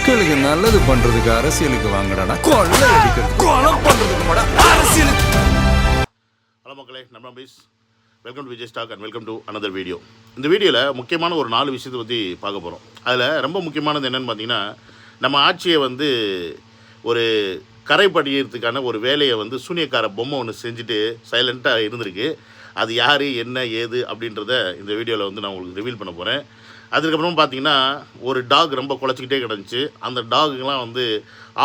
மக்களுக்கு நல்லது பண்றதுக்கு அரசியலுக்கு வாங்கடா, கொள்ளை அடிக்கிறது கொலை பண்றதுக்கு மாடா அரசியலுக்கு. ஹலோ மக்களே, நம்ம பீஸ். Welcome to Vijay stock and welcome to another video. இந்த வீடியோவில் முக்கியமான ஒரு 4 விஷயத்தை பற்றி பார்க்க போகிறோம். அதில் ரொம்ப முக்கியமானது என்னென்னு பார்த்தீங்கன்னா, நம்ம ஆட்சியை வந்து ஒரு கரைப்படிக்கிறதுக்கான ஒரு வேலையை வந்து சூனியக்கார பொம்மை ஒன்று செஞ்சுட்டு சைலண்ட்டாக இருந்திருக்கு. அது யார், என்ன, ஏது அப்படின்றத இந்த வீடியோவில் வந்து நான் உங்களுக்கு ரிவீல் பண்ண போகிறேன். அதுக்கப்புறம் பார்த்தீங்கன்னா, ஒரு டாக் ரொம்ப குலைச்சிக்கிட்டே கிடந்துச்சு. அந்த டாகுக்கெலாம் வந்து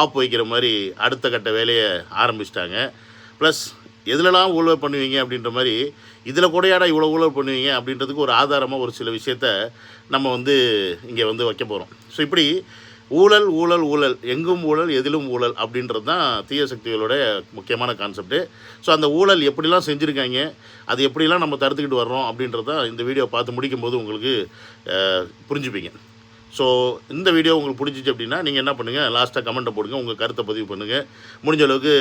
ஆப் வைக்கிற மாதிரி அடுத்த கட்ட வேலையை ஆரம்பிச்சிட்டாங்க. ப்ளஸ் எதுலலாம் ஊழல் பண்ணுவீங்க அப்படின்ற மாதிரி, இதில் கூடையாடா இவ்வளோ ஊழல் பண்ணுவீங்க அப்படின்றதுக்கு ஒரு ஆதாரமாக ஒரு சில விஷயத்த நம்ம வந்து இங்கே வந்து வைக்க போகிறோம். ஸோ இப்படி ஊழல் ஊழல் ஊழல், எங்கும் ஊழல் எதிலும் ஊழல் அப்படின்றது தான் தீய சக்திகளோட முக்கியமான கான்செப்ட்டு. ஸோ அந்த ஊழல் எப்படிலாம் செஞ்சுருக்காங்க, அது எப்படிலாம் நம்ம தடுத்துக்கிட்டு வர்றோம் அப்படின்றது தான் இந்த வீடியோ பார்த்து முடிக்கும்போது உங்களுக்கு புரிஞ்சுப்பீங்க. ஸோ இந்த வீடியோ உங்களுக்கு பிடிச்சிச்சு அப்படின்னா நீங்கள் என்ன பண்ணுங்கள், லாஸ்ட்டாக கமெண்ட்டை போடுங்க, உங்கள் கருத்தை பதிவு பண்ணுங்கள், முடிஞ்ச அளவுக்கு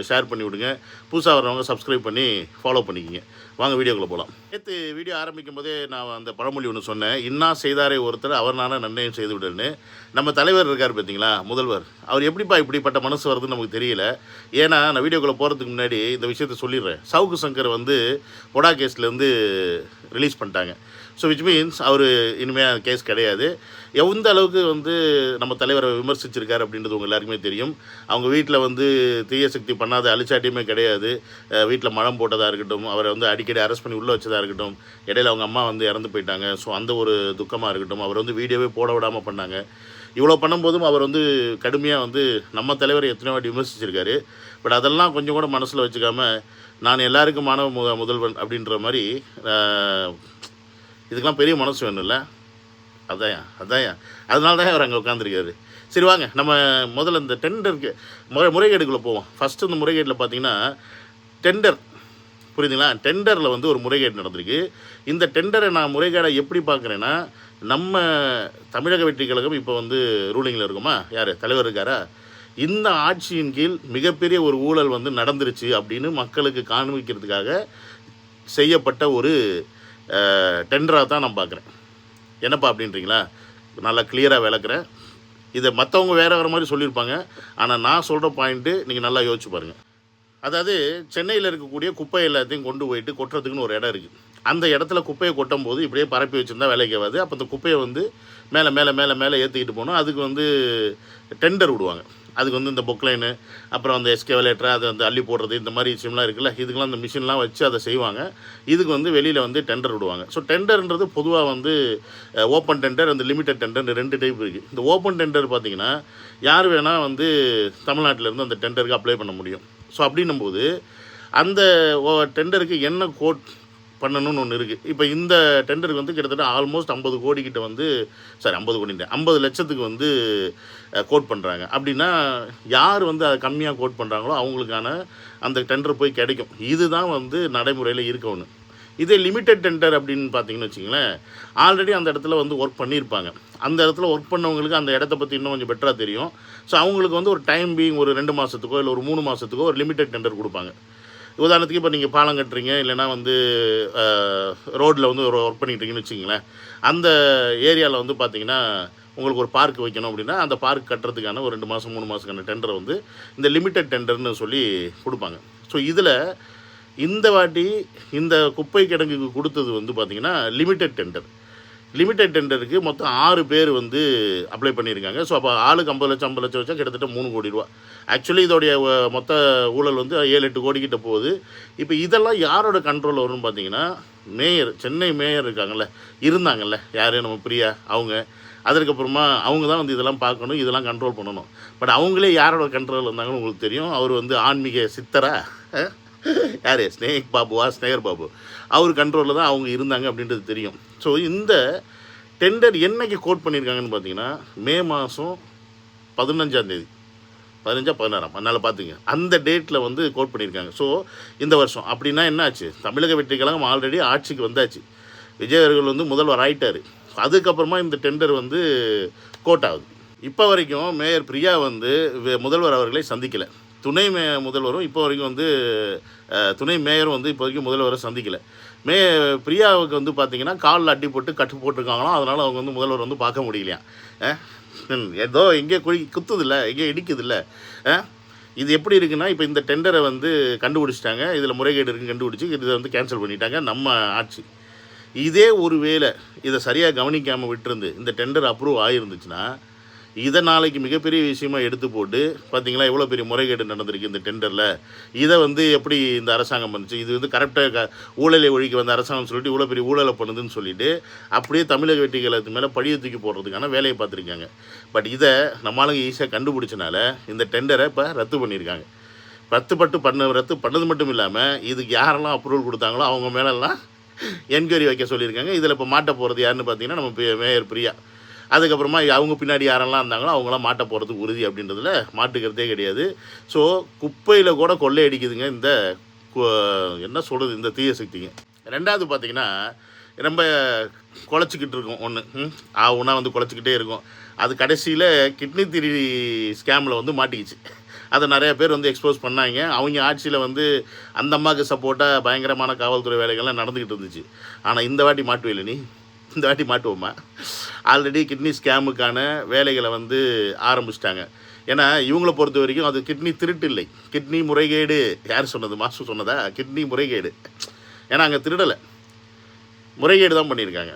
ஷேர் பண்ணி விடுங்க. புதுசாக வர்றவங்க சப்ஸ்கிரைப் பண்ணி ஃபாலோ பண்ணிக்கிங்க. வாங்க வீடியோக்குள்ளே போகலாம். நேற்று வீடியோ ஆரம்பிக்கும் போதே நான் அந்த பழமொழி ஒன்று சொன்னேன், இன்னா செய்தாரே ஒருத்தர் அவர் நானே நன்மையும் செய்து விடுன்னு. நம்ம தலைவர் இருக்கார் பார்த்தீங்களா, முதல்வர், அவர் எப்படிப்பா இப்படிப்பட்ட மனசு வருதுன்னு நமக்கு தெரியல. ஏன்னா நான் வீடியோக்குள்ளே போகிறதுக்கு முன்னாடி இந்த விஷயத்த சொல்லிடுறேன். சவுக்கு சங்கர் வந்து பொடா கேஸ்லேருந்து ரிலீஸ் பண்ணிட்டாங்க. ஸோ விச் மீன்ஸ் அவர் இனிமேல் கேஸ் கிடையாது. எந்த அளவுக்கு வந்து நம்ம தலைவரை விமர்சிச்சிருக்காரு அப்படின்றது உங்கள் எல்லாருக்குமே தெரியும். அவங்க வீட்டில் வந்து தீய சக்தி பண்ணாத அழிச்சாட்டியுமே கிடையாது. வீட்டில் மழம் போட்டதாக இருக்கட்டும், அவரை வந்து அடிக்கடி அரெஸ்ட் பண்ணி உள்ளே வச்சதாக இருக்கட்டும், இடையில அவங்க அம்மா வந்து இறந்து போயிட்டாங்க. ஸோ அந்த ஒரு துக்கமாக இருக்கட்டும், அவர் வந்து வீடியோவே போட விடாமல் பண்ணாங்க. இவ்வளோ பண்ணும்போதும் அவர் வந்து கடுமையாக வந்து நம்ம தலைவரை எத்தனை வாட்டி விமர்சிச்சிருக்காரு. பட் அதெல்லாம் கொஞ்சம் கூட மனசில் வச்சுக்காமல், நான் எல்லாருக்கும் மாணவ முதல்வன் அப்படின்ற மாதிரி, இதுக்கெலாம் பெரிய மனசு வேணும்ல. அதான் அதனால தான் அவர் அங்கே உட்காந்துருக்காரு. சரி வாங்க, நம்ம முதல்ல இந்த டெண்டருக்கு முறைகேடுக்குள்ளே போவோம். ஃபஸ்ட்டு இந்த முறைகேட்டில் பார்த்தீங்கன்னா, டெண்டர் புரியுதுங்களா, டெண்டரில் வந்து ஒரு முறைகேடு நடந்திருக்கு. இந்த டெண்டரை நான் முறைகேடை எப்படி பார்க்குறேன்னா, நம்ம தமிழக வெற்றி கழகம் இப்போ வந்து ரூலிங்கில் இருக்குமா, யார் தலைவர் இருக்காரா, இந்த ஆட்சியின் கீழ் மிகப்பெரிய ஒரு ஊழல் வந்து நடந்துருச்சு அப்படின்னு மக்களுக்கு காண்பிக்கிறதுக்காக செய்யப்பட்ட ஒரு டெண்டராக தான் நான் பார்க்குறேன். என்னப்பா அப்படின்றீங்களா, நல்லா கிளியராக விளக்குறேன். இதை மற்றவங்க வேறு மாதிரி சொல்லியிருப்பாங்க, ஆனால் நான் சொல்கிற பாயிண்ட்டு நீங்கள் நல்லா யோசிச்சு பாருங்கள். அதாவது சென்னையில் இருக்கக்கூடிய குப்பை எல்லாத்தையும் கொண்டு போயிட்டு கொட்டுறதுக்குன்னு ஒரு இடம் இருக்குது. அந்த இடத்துல குப்பையை கொட்டும் போது இப்படியே பரப்பி வச்சுருந்தா வேலைக்கு ஆகாது. அப்போ அந்த குப்பையை வந்து மேலே மேலே மேலே மேலே ஏற்றிக்கிட்டு போகணும். அதுக்கு வந்து டெண்டர் விடுவாங்க. அதுக்கு வந்து இந்த பொக்லைனு, அப்புறம் அந்த எஸ்கேவலேட்டர், அதை வந்து அள்ளி போடுறது, இந்த மாதிரி விஷயம்லாம் இருக்குல்ல, இதுக்கெல்லாம் இந்த மிஷின்லாம் வச்சு அதை செய்வாங்க. இதுக்கு வந்து வெளியில் வந்து டெண்டர் விடுவாங்க. ஸோ டெண்டர்ன்றது பொதுவாக வந்து ஓப்பன் டெண்டர், அந்த லிமிட்டட் டெண்டர் 2 டைப் இருக்குது. இந்த ஓப்பன் டெண்டர் பார்த்திங்கன்னா, யார் வேணால் வந்து தமிழ்நாட்டிலேருந்து அந்த டெண்டருக்கு அப்ளை பண்ண முடியும். ஸோ அப்படின்னும்போது அந்த டெண்டருக்கு என்ன கோட் பண்ணணும்னு ஒன்று இருக்குது. இப்போ இந்த டெண்டருக்கு வந்து கிட்டத்தட்ட ஆல்மோஸ்ட் 50 கோடிக்கிட்ட வந்து 50 லட்சத்துக்கு வந்து கோட் பண்ணுறாங்க. அப்படின்னா யார் வந்து அதை கம்மியாக கோட் பண்ணுறாங்களோ அவங்களுக்கான அந்த டெண்டர் போய் கிடைக்கும். இதுதான் வந்து நடைமுறையில் இருக்க ஒன்று. இதே லிமிட்டட் டெண்டர் அப்படின்னு பார்த்தீங்கன்னு வச்சிங்களேன், ஆல்ரெடி அந்த இடத்துல வந்து ஒர்க் பண்ணியிருப்பாங்க. அந்த இடத்துல ஒர்க் பண்ணவங்களுக்கு அந்த இடத்த பற்றி இன்னும் கொஞ்சம் பெட்டராக தெரியும். ஸோ அவங்களுக்கு வந்து ஒரு டைம் பீயிங் ஒரு 2 மாதத்துக்கோ இல்லை ஒரு 3 மாதத்துக்கோ ஒரு லிமிட்டட் டெண்டர் கொடுப்பாங்க. உதாரணத்துக்கு இப்போ நீங்கள் பாலம் கட்டுறீங்க, இல்லைனா வந்து ரோட்டில் வந்து ஒரு ஒர்க் பண்ணிக்கிட்டீங்கன்னு வச்சிங்களேன், அந்த ஏரியாவில் வந்து பார்த்திங்கன்னா உங்களுக்கு ஒரு பார்க் வைக்கணும் அப்படின்னா, அந்த பார்க் கட்டுறதுக்கான ஒரு 2 மாதம் 3 மாதத்துக்கான டெண்டரை வந்து இந்த லிமிட்டட் டெண்டர்னு சொல்லி கொடுப்பாங்க. ஸோ இதில் இந்த வாட்டி இந்த குப்பை கிடங்குக்கு கொடுத்தது வந்து பார்த்திங்கன்னா லிமிட்டட் டெண்டர். லிமிட்டட் டெண்டருக்கு மொத்தம் 6 பேர் வந்து அப்ளை பண்ணியிருக்காங்க. ஸோ அப்போ ஆளுக்கு 50 லட்சம் வச்சா கிட்டத்தட்ட 3 கோடி ரூபா. ஆக்சுவலி இதோடைய மொத்த ஊழல் வந்து 7-8 கோடிக்கிட்ட போகுது. இப்போ இதெல்லாம் யாரோட கண்ட்ரோலில் வரும்னு பார்த்தீங்கன்னா, மேயர், சென்னை மேயர் இருந்தாங்கல்ல யார், நம்ம பிரியா, அவங்க. அதற்கப்புறமா அவங்க தான் வந்து இதெல்லாம் பார்க்கணும், இதெல்லாம் கண்ட்ரோல் பண்ணணும். பட் அவங்களே யாரோட கண்ட்ரோலில் இருந்தாங்கன்னு உங்களுக்கு தெரியும். அவர் வந்து ஆன்மீக சித்தரா, யார், ஸ்னேகர் பாபு, அவர் கண்ட்ரோலில் தான் அவங்க இருந்தாங்க அப்படின்றது தெரியும். ஸோ இந்த டெண்டர் என்றைக்கு கோட் பண்ணியிருக்காங்கன்னு பார்த்தீங்கன்னா, மே மாதம் 15 16 அதனால் பார்த்துங்க, அந்த டேட்டில் வந்து கோட் பண்ணியிருக்காங்க. ஸோ இந்த வருஷம் அப்படின்னா என்னாச்சு, தமிழக வெற்றி கழகம் ஆல்ரெடி ஆட்சிக்கு வந்தாச்சு, விஜய் அவர்கள் வந்து முதல்வர் ஆகிட்டார். அதுக்கப்புறமா இந்த டெண்டர் வந்து கோட் ஆகுது. இப்போ வரைக்கும் மேயர் பிரியா வந்து முதல்வர் அவர்களை சந்திக்கலை. துணை முதல்வரும் இப்போ வரைக்கும் வந்து துணை மேயரும் வந்து இப்போ வரைக்கும் முதல்வரை சந்திக்கலை. பிரியாவுக்கு வந்து பார்த்திங்கன்னா காலில் அடி போட்டு கட்டு போட்டிருக்காங்களாம். அதனால் அவங்க வந்து முதல்வர் வந்து பார்க்க முடியலையா. ஏதோ எங்கேயோ குத்துதில்ல, எங்கேயோ இடிக்குதில்ல. இது எப்படி இருக்குன்னா, இப்போ இந்த டெண்டரை வந்து கண்டுபிடிச்சிட்டாங்க, இதில் முறைகேடு இருக்குன்னு கண்டுபிடிச்சி இதை வந்து கேன்சல் பண்ணிட்டாங்க நம்ம ஆட்சி. இதே ஒரு வேளை இதை சரியாக கவனிக்காமல் விட்டுருந்து இந்த டெண்டர் அப்ரூவ் ஆகிருந்துச்சுன்னா, இதை நாளைக்கு மிகப்பெரிய விஷயமாக எடுத்து போட்டு பார்த்தீங்களா எவ்வளோ பெரிய முறைகேடு நடந்திருக்கு இந்த டெண்டரில், இதை வந்து எப்படி இந்த அரசாங்கம் பண்ணுச்சு, இது வந்து கரெக்டாக ஊழலை ஒழிக்க வந்த அரசாங்கம் சொல்லிட்டு இவ்வளோ பெரிய ஊழலை பண்ணுதுன்னு சொல்லிட்டு அப்படியே தமிழக வெற்றிகளுக்கு மேலே பழிய தூக்கி போடுறதுக்கான வேலையை பார்த்துருக்காங்க. பட் இதை நம்மளுங்க ஈஸியாக கண்டுபிடிச்சனால இந்த டெண்டரை இப்போ ரத்து பண்ணியிருக்காங்க. ரத்து பண்ணது மட்டும் இல்லாமல் இதுக்கு யாரெல்லாம் அப்ரூவல் கொடுத்தாங்களோ அவங்க மேலெல்லாம் என்கொயரி வைக்க சொல்லியிருக்காங்க. இதில் இப்போ மாட்ட போகிறது யாருன்னு பார்த்தீங்கன்னா நம்ம மேயர் பிரியா. அதுக்கப்புறமா அவங்க பின்னாடி யாரெல்லாம் இருந்தாங்களோ அவங்களாம் மாட்ட போகிறதுக்கு உறுதி அப்படின்றதுல மாட்டுக்கிறதே கிடையாது. ஸோ குப்பையில் கூட கொள்ளையடிக்குதுங்க இந்த என்ன சொல்கிறது இந்த தீய சக்திங்க. ரெண்டாவது பார்த்திங்கன்னா ரொம்ப குழச்சிக்கிட்டு இருக்கோம் ஒன்றா வந்து குழச்சிக்கிட்டே இருக்கும். அது கடைசியில் கிட்னி திரி ஸ்கேமில் வந்து மாட்டிக்கிச்சு. அதை நிறையா பேர் வந்து எக்ஸ்போஸ் பண்ணாங்க. அவங்க ஆட்சியில் வந்து அந்த அம்மாவுக்கு சப்போர்ட்டாக பயங்கரமான காவல்துறை வேலைகள்லாம் நடந்துக்கிட்டு இருந்துச்சு. ஆனால் இந்த வாட்டி மாட்டுவில்லை நீ, இந்த வாட்டி மாட்டுவோமா? ஆல்ரெடி கிட்னி ஸ்கேமுக்கான வேலைகளை வந்து ஆரம்பிச்சிட்டாங்க. ஏன்னா இவங்களை பொறுத்த வரைக்கும் அது கிட்னி திருட்டு இல்லை, கிட்னி முறைகேடு. யார் சொன்னது? மாஸ்டர் சொன்னதா? கிட்னி முறைகேடு. ஏன்னா அங்கே திருடலை, முறைகேடு தான் பண்ணியிருக்காங்க.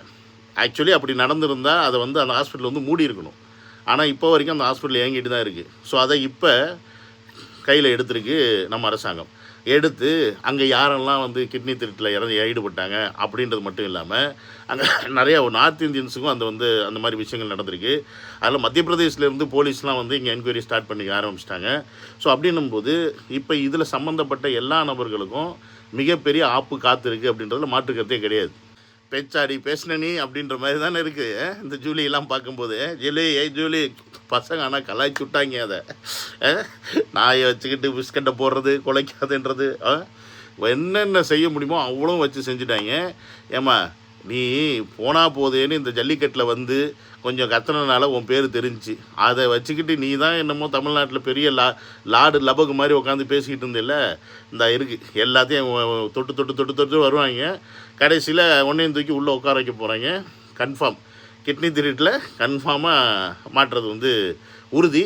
ஆக்சுவலி அப்படி நடந்திருந்தால் அதை வந்து அந்த ஹாஸ்பிட்டல் வந்து மூடி இருக்கணும். ஆனால் இப்போ வரைக்கும் அந்த ஹாஸ்பிட்டல் இயங்கிட்டு தான் இருக்குது. ஸோ அதை இப்போ கையில் எடுத்துருக்கு நம்ம அரசாங்கம். எடுத்து அங்கே யாரெல்லாம் வந்து கிட்னி திருட்டில் ஈடுபட்டாங்க அப்படின்றது மட்டும் இல்லாமல் அங்கே நிறையா நார்த் இந்தியன்ஸுக்கும் அந்த மாதிரி விஷயங்கள் நடந்திருக்கு. அதில் மத்திய பிரதேசிலேருந்து போலீஸ்லாம் வந்து இங்கே என்கொயரி ஸ்டார்ட் பண்ணி ஆரம்பிச்சிட்டாங்க. ஸோ அப்படின்னும்போது இப்போ இதில் சம்மந்தப்பட்ட எல்லா நபர்களுக்கும் மிகப்பெரிய ஆப்பு காத்திருக்கு அப்படின்றதுல மாற்றுக்கிறதே கிடையாது. பேச்சாடி பேசினி அப்படின்ற மாதிரி தானே இருக்குது இந்த ஜூலியெல்லாம் பார்க்கும்போது. ஜூலி பசங்க ஆனால் கலாய்ச்சி விட்டாங்க. அதை நாயை வச்சுக்கிட்டு பிஸ்கட்டை போடுறது, குலைக்காதுன்றது, என்னென்ன செய்ய முடியுமோ அவ்வளோ வச்சு செஞ்சுட்டாங்க. ஏம்மா நீ போனால் போதேன்னு இந்த ஜல்லிக்கட்டில் வந்து கொஞ்சம் கத்துனனால உன் பேர் தெரிஞ்சிச்சு. அதை வச்சுக்கிட்டு நீ தான் என்னமோ தமிழ்நாட்டில் பெரிய லாடு லபகு மாதிரி உட்காந்து பேசிக்கிட்டு இருந்தில்ல, இந்த இருக்குது எல்லாத்தையும் தொட்டு தொட்டு தொட்டு தொட்டு வருவாங்க. கடைசியில் ஒன்றையும் தூக்கி உள்ளே உட்கார வைக்க போகிறாங்க. கன்ஃபார்ம் கிட்னி திருட்டில் கன்ஃபார்மாக மாட்டுறது வந்து உறுதி.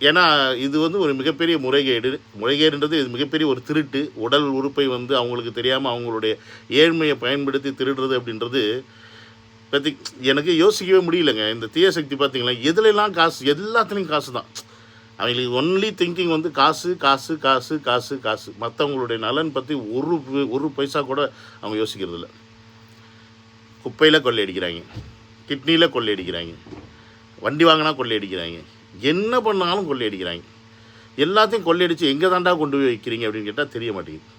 ஏன்னா இது வந்து ஒரு மிகப்பெரிய முறைகேடுன்றது இது மிகப்பெரிய ஒரு திருட்டு. உடல் உறுப்பை வந்து அவங்களுக்கு தெரியாமல் அவங்களுடைய ஏழ்மையை பயன்படுத்தி திருடுறது அப்படின்றது பற்றி எனக்கு யோசிக்கவே முடியலைங்க. இந்த தீய சக்தி பார்த்திங்களா எதுலெல்லாம் காசு, எல்லாத்துலேயும் காசு தான். அவங்களுக்கு ஒன்லி திங்கிங் வந்து காசு காசு காசு காசு காசு. மற்றவங்களுடைய நலன் பற்றி ஒரு பைசா கூட அவங்க யோசிக்கிறதில்ல. குப்பையில் கொள்ளையடிக்கிறாங்க, கிட்னியில் கொள்ளையடிக்கிறாங்க, வண்டி வாங்கினா கொள்ளையடிக்கிறாங்க, என்ன பண்ணாலும் கொள்ளையடிக்கிறாங்க. எல்லாத்தையும் கொள்ளையடித்து எங்கே தாண்டா கொண்டு போய் வைக்கிறீங்க அப்படின்னு கேட்டால் தெரிய மாட்டேங்குது.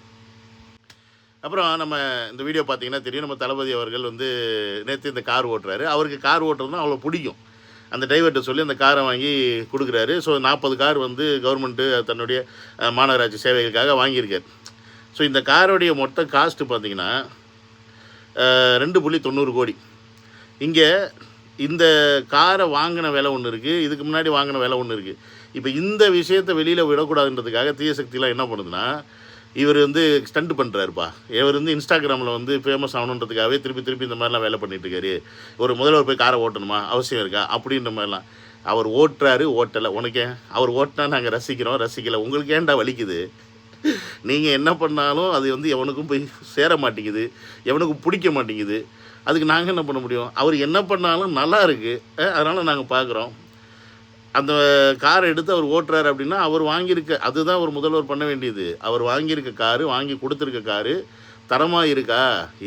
அப்புறம் நம்ம இந்த வீடியோ பார்த்தீங்கன்னா தெரியும், நம்ம தளபதி அவர்கள் வந்து நேற்று இந்த கார் ஓட்டுறாரு. அவருக்கு கார் ஓட்டுறதுனா அவ்வளோ பிடிக்கும். அந்த டிரைவர்கிட்ட சொல்லி அந்த காரை வாங்கி கொடுக்குறாரு. ஸோ 40 கார் வந்து கவர்மெண்ட்டு தன்னுடைய மாநகராட்சி சேவைகளுக்காக வாங்கியிருக்கார். ஸோ இந்த காரோடைய மொத்த காஸ்ட்டு பார்த்திங்கன்னா 2.90 கோடி. இங்கே இந்த காரை வாங்கின விலை ஒன்று இருக்குது, இதுக்கு முன்னாடி வாங்கின விலை ஒன்று இருக்குது. இப்போ இந்த விஷயத்தை வெளியில் விடக்கூடாதுன்றதுக்காக தீய சக்திலாம் என்ன பண்ணுதுன்னா, இவர் வந்து ஸ்டண்ட் பண்ணுறாருப்பா. இவர் வந்து இன்ஸ்டாகிராமில் வந்து ஃபேமஸ் ஆகணுன்றதுக்காகவே திருப்பி இந்த மாதிரிலாம் வேலை பண்ணிகிட்ருக்காரு. ஒரு முதல்வர் போய் காரை ஓட்டணுமா, அவசியம் இருக்கா அப்படின்ற மாதிரிலாம். அவர் ஓட்டுறாரு, ஓட்டலை. உனக்கே அவர் ஓட்டினா நாங்கள் ரசிக்கிறோம், ரசிக்கலை. உங்களுக்கு ஏன்டா வலிக்குது? நீங்கள் என்ன பண்ணாலும் அது வந்து எவனுக்கும் போய் சேர மாட்டேங்குது, எவனுக்கும் பிடிக்க மாட்டேங்குது. அதுக்கு நாங்கள் என்ன பண்ண முடியும்? அவர் என்ன பண்ணாலும் நல்லா இருக்குது, அதனால் நாங்கள் பார்க்குறோம். அந்த காரை எடுத்து அவர் ஓட்டுறாரு அப்படின்னா அவர் வாங்கியிருக்க, அதுதான் ஒரு முதல்வர் பண்ண வேண்டியது. அவர் வாங்கியிருக்க காரு, வாங்கி கொடுத்துருக்க காரு தரமாக இருக்கா?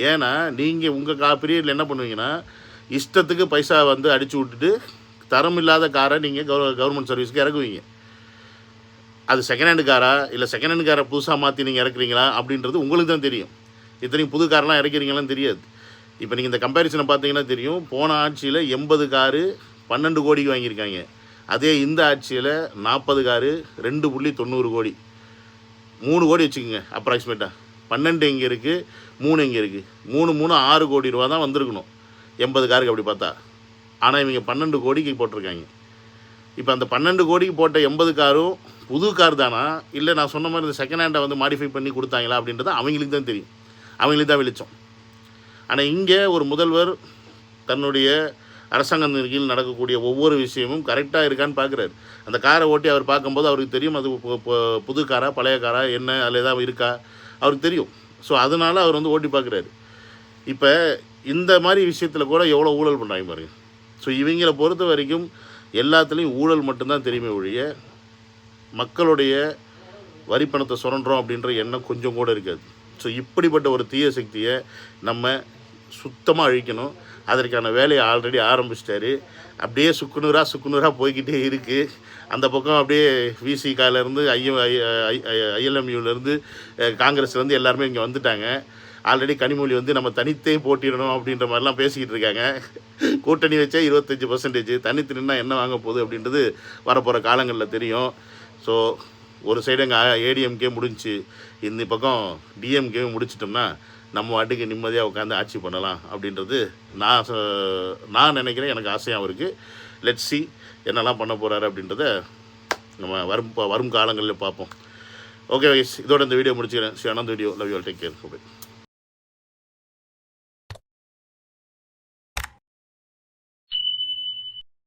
ஏன்னா நீங்கள் உங்கள் பீரியடில் என்ன பண்ணுவீங்கன்னா, இஷ்டத்துக்கு பைசா வந்து அடித்து விட்டுட்டு தரம் இல்லாத காரை நீங்கள் கவர்மெண்ட் சர்வீஸ்க்கு இறக்குவீங்க. அது செகண்ட் ஹேண்டு காரா இல்லை செகண்ட் ஹேண்டு காரை புதுசாக மாற்றி நீங்கள் இறக்குறீங்களா அப்படின்றது உங்களுக்கு தான் தெரியும். இத்தனையும் புது காரெலாம் இறக்கிறீங்களான்னு தெரியாது. இப்போ நீங்கள் இந்த கம்பேரிசனை பார்த்தீங்கன்னா தெரியும். போன ஆட்சியில் 80 காரு 12 கோடிக்கு வாங்கியிருக்காங்க. அதே இந்த ஆட்சியில் 40 காரு 2.90 கோடி, 3 கோடி வச்சுக்கோங்க அப்ராக்சிமேட்டாக. 12 எங்கே இருக்குது, 3 எங்கே இருக்குது? 3 6 கோடி ரூபா தான் வந்திருக்கணும் 80 காருக்கு அப்படி பார்த்தா. ஆனால் இவங்க 12 கோடிக்கு போட்டிருக்காங்க. இப்போ அந்த 12 கோடிக்கு போட்ட 80 காரும் புது கார் தானா, இல்லை நான் சொன்ன மாதிரி இந்த செகண்ட் ஹேண்டை வந்து மாடிஃபை பண்ணி கொடுத்தாங்களா அப்படின்றது அவங்களுக்கு தான் தெரியும், அவங்களுக்கு தான் வெளிச்சம். ஆனால் இங்கே ஒரு முதல்வர் தன்னுடைய அரசாங்கத்தின் கீழ் நடக்கக்கூடிய ஒவ்வொரு விஷயமும் கரெக்டாக இருக்கான்னு பார்க்குறாரு. அந்த காரை ஓட்டி அவர் பார்க்கும்போது அவருக்கு தெரியும் அது புது காரா பழைய காரா என்ன அதில் ஏதாவது இருக்கா அவருக்கு தெரியும். ஸோ அதனால் அவர் வந்து ஓட்டி பார்க்குறாரு. இப்போ இந்த மாதிரி விஷயத்தில் கூட எவ்வளோ ஊழல் பண்ணுறாங்க பாருங்க. ஸோ இவங்களை பொறுத்த வரைக்கும் எல்லாத்துலேயும் ஊழல் மட்டும்தான் தெரியுமே ஒழிய மக்களுடைய வரிப்பணத்தை சுரண்டுறோம் அப்படின்ற எண்ணம் கொஞ்சம் கூட இருக்காது. ஸோ இப்படிப்பட்ட ஒரு தீய சக்தியை நம்ம சுத்தமாக அழிக்கணும். அதற்கான வேலையை ஆல்ரெடி ஆரம்பிச்சிட்டாரு. அப்படியே சுக்குநூறாக போய்கிட்டே இருக்குது. அந்த பக்கம் அப்படியே விசிகாலேருந்து ஐஎல்எம்யூலேருந்து காங்கிரஸ்லேருந்து எல்லாருமே இங்கே வந்துட்டாங்க. ஆல்ரெடி கனிமொழி வந்து நம்ம தனித்தே போட்டிடணும் அப்படின்ற மாதிரிலாம் பேசிக்கிட்டு இருக்காங்க. கூட்டணி வச்சா 25%, தனித்து நின்னா என்ன வாங்க போகுது அப்படின்றது வரப்போகிற காலங்களில் தெரியும். ஸோ ஒரு சைடு எங்கள் ஏடிஎம்கே முடிஞ்சு இந்த பக்கம் டிஎம்கே முடிச்சிட்டோம்னா நம்ம வாட்டுக்கு நிம்மதியாக உட்காந்து ஆட்சி பண்ணலாம் அப்படின்றது நான் நினைக்கிறேன். எனக்கு ஆசையாகவும் இருக்குது. லெட்ஸ் சி என்னெல்லாம் பண்ண போகிறாரு அப்படின்றத நம்ம வரும் காலங்களில் பார்ப்போம். ஓகே வைஸ், இதோட இந்த வீடியோ முடிச்சுக்கிறேன். அனந்த video. Love you all. Take care.